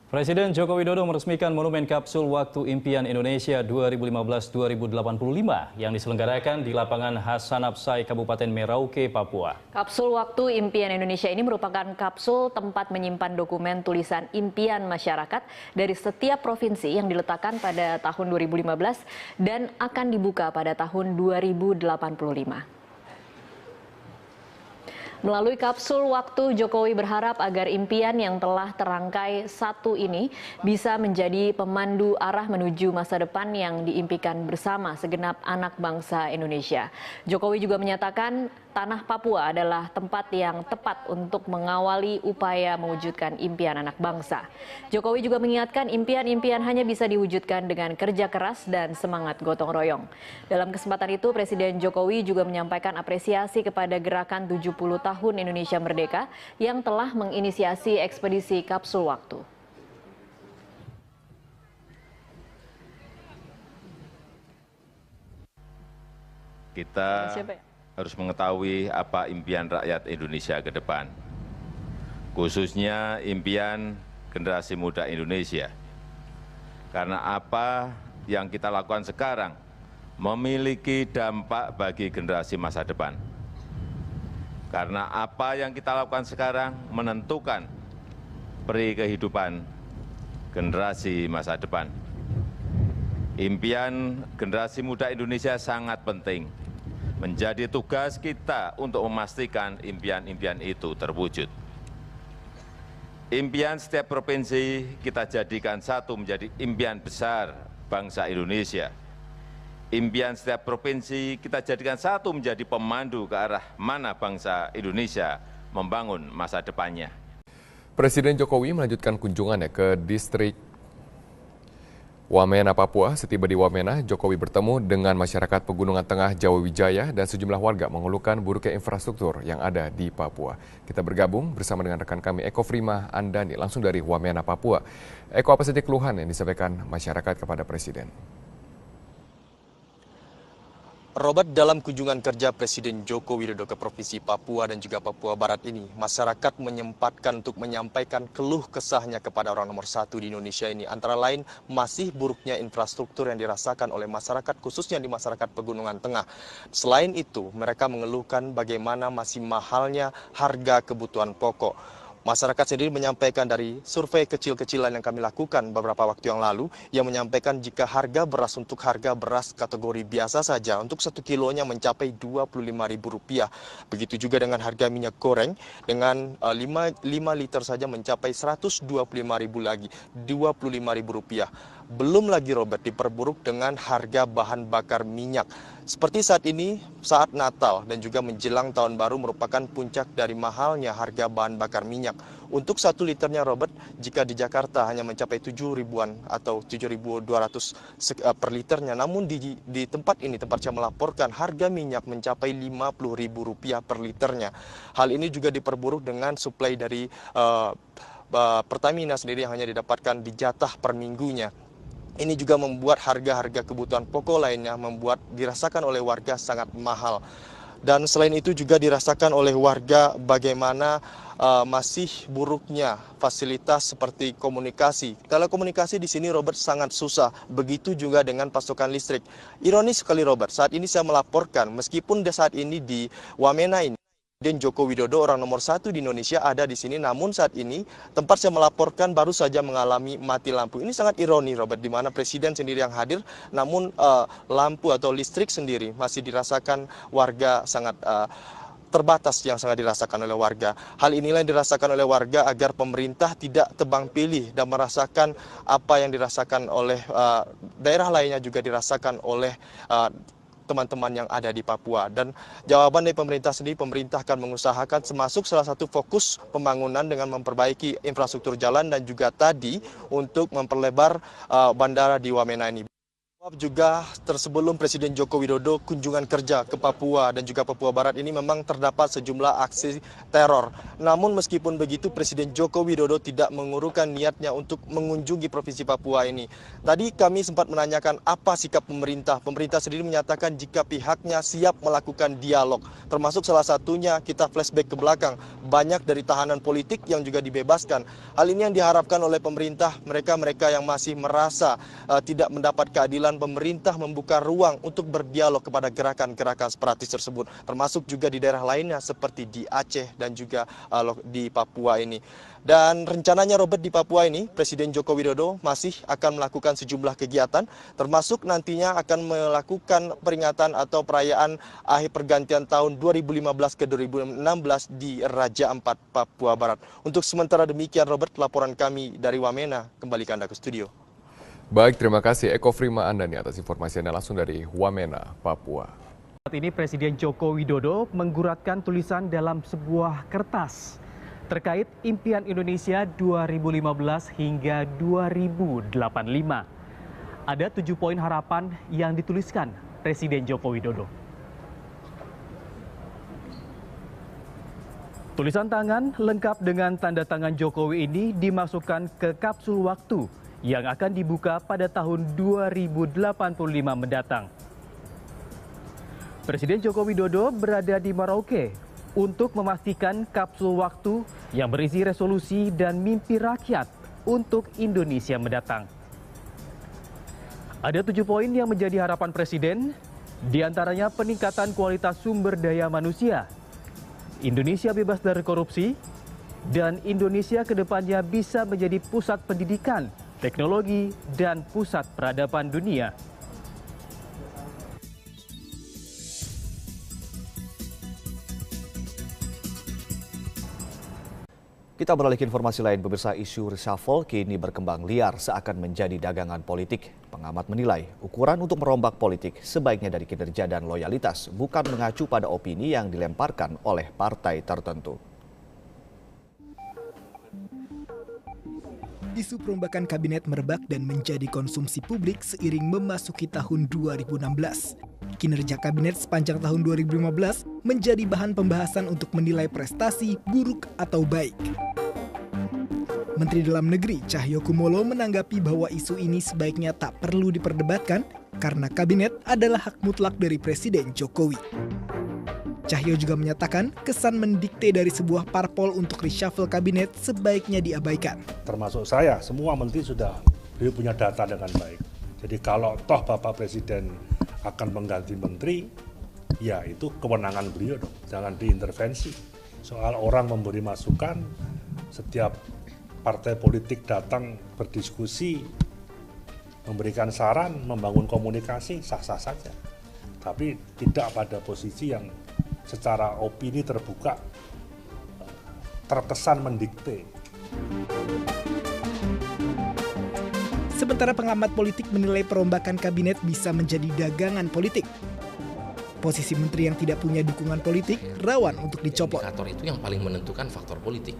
Presiden Joko Widodo meresmikan Monumen Kapsul Waktu Impian Indonesia 2015-2085 yang diselenggarakan di lapangan Hasanapsai, Kabupaten Merauke, Papua. Kapsul Waktu Impian Indonesia ini merupakan kapsul tempat menyimpan dokumen tulisan impian masyarakat dari setiap provinsi yang diletakkan pada tahun 2015 dan akan dibuka pada tahun 2085. Melalui kapsul waktu, Jokowi berharap agar impian yang telah terangkai satu ini bisa menjadi pemandu arah menuju masa depan yang diimpikan bersama segenap anak bangsa Indonesia. Jokowi juga menyatakan tanah Papua adalah tempat yang tepat untuk mengawali upaya mewujudkan impian anak bangsa. Jokowi juga mengingatkan impian-impian hanya bisa diwujudkan dengan kerja keras dan semangat gotong royong. Dalam kesempatan itu, Presiden Jokowi juga menyampaikan apresiasi kepada gerakan 70 tahun Indonesia Merdeka yang telah menginisiasi ekspedisi kapsul waktu. Kita harus mengetahui apa impian rakyat Indonesia ke depan, khususnya impian generasi muda Indonesia. Karena apa yang kita lakukan sekarang memiliki dampak bagi generasi masa depan. Karena apa yang kita lakukan sekarang menentukan peri kehidupan generasi masa depan. Impian generasi muda Indonesia sangat penting. Menjadi tugas kita untuk memastikan impian-impian itu terwujud. Impian setiap provinsi kita jadikan satu menjadi impian besar bangsa Indonesia. Impian setiap provinsi kita jadikan satu menjadi pemandu ke arah mana bangsa Indonesia membangun masa depannya. Presiden Jokowi melanjutkan kunjungannya ke distrik Wamena, Papua. Setiba di Wamena, Jokowi bertemu dengan masyarakat Pegunungan Tengah Jawa Wijaya dan sejumlah warga mengeluhkan buruknya infrastruktur yang ada di Papua. Kita bergabung bersama dengan rekan kami Eko Frima Andani langsung dari Wamena, Papua. Eko, apa saja keluhan yang disampaikan masyarakat kepada Presiden? Robert, dalam kunjungan kerja Presiden Joko Widodo ke Provinsi Papua dan juga Papua Barat ini, masyarakat menyempatkan untuk menyampaikan keluh kesahnya kepada orang nomor satu di Indonesia ini. Antara lain, masih buruknya infrastruktur yang dirasakan oleh masyarakat, khususnya di masyarakat Pegunungan Tengah. Selain itu, mereka mengeluhkan bagaimana masih mahalnya harga kebutuhan pokok. Masyarakat sendiri menyampaikan dari survei kecil-kecilan yang kami lakukan beberapa waktu yang lalu, yang menyampaikan jika harga beras untuk harga beras kategori biasa saja untuk 1 kilonya mencapai Rp25.000. Begitu juga dengan harga minyak goreng dengan 5 liter saja mencapai Rp125.000 lagi, Rp25.000. Belum lagi, Robert, diperburuk dengan harga bahan bakar minyak. Seperti saat ini, saat Natal dan juga menjelang Tahun Baru merupakan puncak dari mahalnya harga bahan bakar minyak. Untuk 1 liternya, Robert, jika di Jakarta hanya mencapai 7 ribuan atau 7.200 per liternya. Namun di tempat ini, tempat saya melaporkan, harga minyak mencapai Rp50.000 per liternya. Hal ini juga diperburuk dengan suplai dari Pertamina sendiri yang hanya didapatkan di jatah per minggunya. Ini juga membuat harga-harga kebutuhan pokok lainnya dirasakan oleh warga sangat mahal. Dan selain itu juga dirasakan oleh warga bagaimana masih buruknya fasilitas seperti komunikasi. Telekomunikasi di sini, Robert, sangat susah. Begitu juga dengan pasokan listrik. Ironis sekali, Robert, saat ini saya melaporkan, meskipun saat ini di Wamena ini, Presiden Joko Widodo orang nomor satu di Indonesia ada di sini, namun saat ini tempat saya melaporkan baru saja mengalami mati lampu. Ini sangat ironi, Robert, di mana Presiden sendiri yang hadir, namun lampu atau listrik sendiri masih dirasakan warga sangat terbatas yang sangat dirasakan oleh warga. Hal inilah yang dirasakan oleh warga agar pemerintah tidak tebang pilih dan merasakan apa yang dirasakan oleh daerah lainnya juga dirasakan oleh teman-teman yang ada di Papua. Dan jawaban dari pemerintah sendiri, pemerintah akan mengusahakan termasuk salah satu fokus pembangunan dengan memperbaiki infrastruktur jalan dan juga tadi untuk memperlebar bandara di Wamena ini. Juga sebelum Presiden Joko Widodo kunjungan kerja ke Papua dan juga Papua Barat ini memang terdapat sejumlah aksi teror. Namun meskipun begitu Presiden Joko Widodo tidak mengurungkan niatnya untuk mengunjungi Provinsi Papua ini. Tadi kami sempat menanyakan apa sikap pemerintah. Pemerintah sendiri menyatakan jika pihaknya siap melakukan dialog. Termasuk salah satunya kita flashback ke belakang. Banyak dari tahanan politik yang juga dibebaskan. Hal ini yang diharapkan oleh pemerintah, mereka yang masih merasa tidak mendapat keadilan. Pemerintah membuka ruang untuk berdialog kepada gerakan-gerakan separatis tersebut, termasuk juga di daerah lainnya seperti di Aceh dan juga di Papua ini. Dan rencananya Robert, di Papua ini Presiden Joko Widodo masih akan melakukan sejumlah kegiatan, termasuk nantinya akan melakukan peringatan atau perayaan akhir pergantian tahun 2015 ke 2016 di Raja Ampat, Papua Barat. Untuk sementara demikian Robert, laporan kami dari Wamena, kembali ke Anda ke studio. Baik, terima kasih Eko Frima Andani atas informasi Anda langsung dari Wamena, Papua. Saat ini Presiden Joko Widodo mengguratkan tulisan dalam sebuah kertas terkait impian Indonesia 2015 hingga 2085. Ada 7 poin harapan yang dituliskan Presiden Joko Widodo. Tulisan tangan lengkap dengan tanda tangan Jokowi ini dimasukkan ke kapsul waktu yang akan dibuka pada tahun 2085 mendatang. Presiden Joko Widodo berada di Merauke untuk memastikan kapsul waktu yang berisi resolusi dan mimpi rakyat untuk Indonesia mendatang. Ada 7 poin yang menjadi harapan Presiden, diantaranya peningkatan kualitas sumber daya manusia, Indonesia bebas dari korupsi, dan Indonesia kedepannya bisa menjadi pusat pendidikan, teknologi, dan pusat peradaban dunia. Kita beralih ke informasi lain, pemirsa. Isu reshuffle kini berkembang liar seakan menjadi dagangan politik. Pengamat menilai ukuran untuk merombak politik sebaiknya dari kinerja dan loyalitas, bukan mengacu pada opini yang dilemparkan oleh partai tertentu. Isu perombakan kabinet merebak dan menjadi konsumsi publik seiring memasuki tahun 2016. Kinerja kabinet sepanjang tahun 2015 menjadi bahan pembahasan untuk menilai prestasi, buruk atau baik. Menteri Dalam Negeri Cahyokumolo menanggapi bahwa isu ini sebaiknya tak perlu diperdebatkan karena kabinet adalah hak mutlak dari Presiden Jokowi. Cahyo juga menyatakan kesan mendikte dari sebuah parpol untuk reshuffle kabinet sebaiknya diabaikan. Termasuk saya, semua menteri sudah beliau punya data dengan baik. Jadi kalau toh Bapak Presiden akan mengganti menteri, ya itu kewenangan beliau dong, jangan diintervensi. Soal orang memberi masukan, setiap partai politik datang berdiskusi, memberikan saran, membangun komunikasi, sah-sah saja. Tapi tidak pada posisi yang secara opini terbuka terkesan mendikte. Sementara pengamat politik menilai perombakan kabinet bisa menjadi dagangan politik. Posisi menteri yang tidak punya dukungan politik rawan untuk dicopot. Indikator itu yang paling menentukan faktor politik.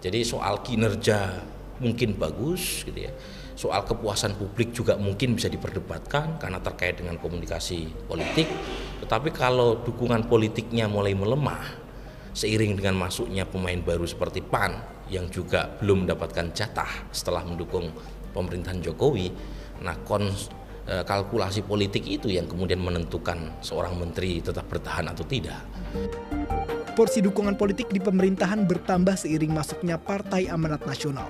Jadi soal kinerja mungkin bagus gitu ya. Soal kepuasan publik juga mungkin bisa diperdebatkan karena terkait dengan komunikasi politik. Tetapi kalau dukungan politiknya mulai melemah seiring dengan masuknya pemain baru seperti PAN yang juga belum mendapatkan jatah setelah mendukung pemerintahan Jokowi, nah kalkulasi politik itu yang kemudian menentukan seorang menteri tetap bertahan atau tidak. Porsi dukungan politik di pemerintahan bertambah seiring masuknya Partai Amanat Nasional.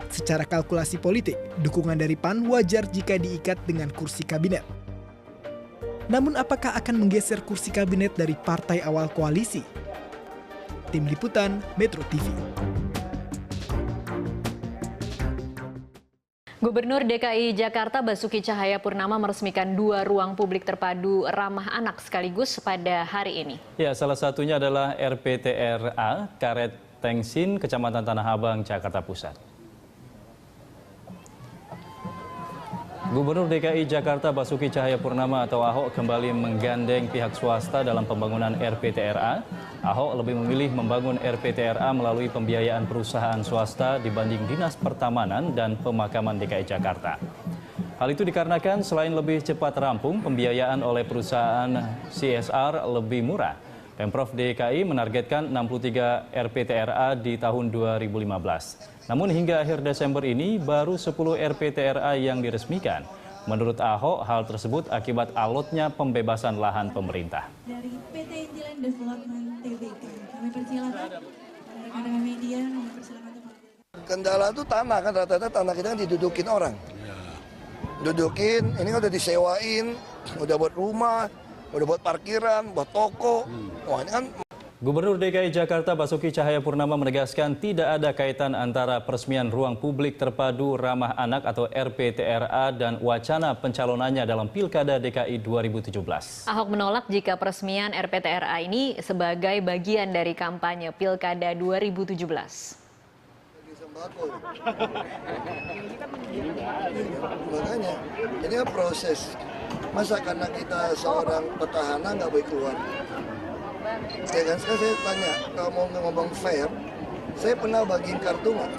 Secara kalkulasi politik, dukungan dari PAN wajar jika diikat dengan kursi kabinet. Namun apakah akan menggeser kursi kabinet dari partai awal koalisi? Tim Liputan Metro TV. Gubernur DKI Jakarta Basuki Cahayapurnama meresmikan 2 ruang publik terpadu ramah anak sekaligus pada hari ini. Ya, salah satunya adalah RPTRA Karet Tengsin, Kecamatan Tanah Abang, Jakarta Pusat. Gubernur DKI Jakarta Basuki Cahayapurnama atau Ahok kembali menggandeng pihak swasta dalam pembangunan RPTRA. Ahok lebih memilih membangun RPTRA melalui pembiayaan perusahaan swasta dibanding Dinas Pertamanan dan Pemakaman DKI Jakarta. Hal itu dikarenakan selain lebih cepat rampung, pembiayaan oleh perusahaan CSR lebih murah. Pemprov DKI menargetkan 63 RPTRA di tahun 2015. Namun hingga akhir Desember ini baru 10 RPTRA yang diresmikan. Menurut Ahok, hal tersebut akibat alotnya pembebasan lahan pemerintah. Dari PT Intiland Development Tbk, kami persilakan rekan-rekan media, kami persilakan untuk kendala itu tanah, kan rata-rata tanah kita kan didudukin orang. Dudukin, ini kan udah disewain, udah buat rumah, udah buat parkiran, buat toko. Wah, ini kan. Gubernur DKI Jakarta Basuki Cahayapurnama menegaskan tidak ada kaitan antara peresmian ruang publik terpadu ramah anak atau RPTRA dan wacana pencalonannya dalam Pilkada DKI 2017. Ahok menolak jika peresmian RPTRA ini sebagai bagian dari kampanye Pilkada 2017. Makanya, ini kan proses. Masa karena kita seorang petahana nggak boleh keluar? Ya kan, sekarang saya tanya, kalau mau ngomong fair, saya pernah bagiin kartu nggak?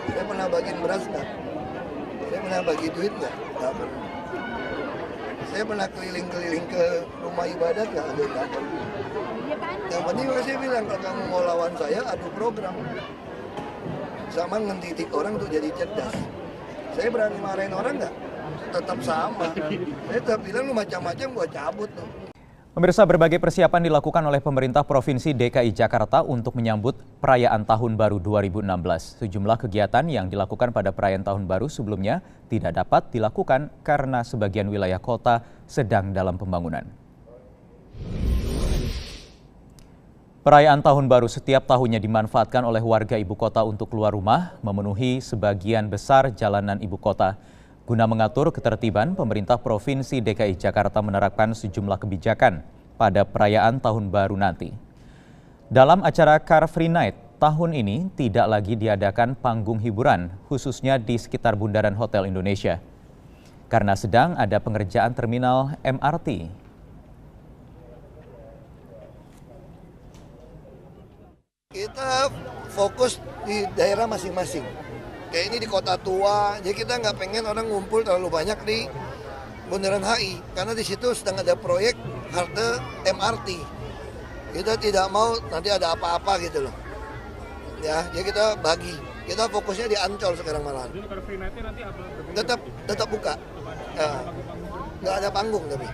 Saya pernah bagiin beras nggak? Saya pernah bagi duit nggak? Nggak pernah. Saya pernah keliling-keliling ke rumah ibadat nggak? Nggak pernah. Yang penting saya bilang, kalau kamu mau lawan saya, adu program. Sama ngedidik orang untuk jadi cerdas. Saya berani marahin orang nggak? Tetap sama. Saya tetap bilang lu macam-macam gua cabut tuh. Pemirsa, berbagai persiapan dilakukan oleh pemerintah Provinsi DKI Jakarta untuk menyambut perayaan Tahun Baru 2016. Sejumlah kegiatan yang dilakukan pada perayaan Tahun Baru sebelumnya tidak dapat dilakukan karena sebagian wilayah kota sedang dalam pembangunan. Perayaan Tahun Baru setiap tahunnya dimanfaatkan oleh warga ibu kota untuk keluar rumah, memenuhi sebagian besar jalanan ibu kota. Guna mengatur ketertiban, pemerintah Provinsi DKI Jakarta menerapkan sejumlah kebijakan pada perayaan Tahun Baru nanti. Dalam acara Car Free Night, tahun ini tidak lagi diadakan panggung hiburan, khususnya di sekitar Bundaran Hotel Indonesia, karena sedang ada pengerjaan terminal MRT. Kita fokus di daerah masing-masing. Kayak ini di kota tua, jadi kita nggak pengen orang ngumpul terlalu banyak di Bundaran HI. Karena di situ sedang ada proyek halte MRT. Kita tidak mau nanti ada apa-apa gitu loh. Ya, jadi kita bagi. Kita fokusnya di Ancol sekarang malahan. Tetap buka. Ya, nggak ada panggung tapi.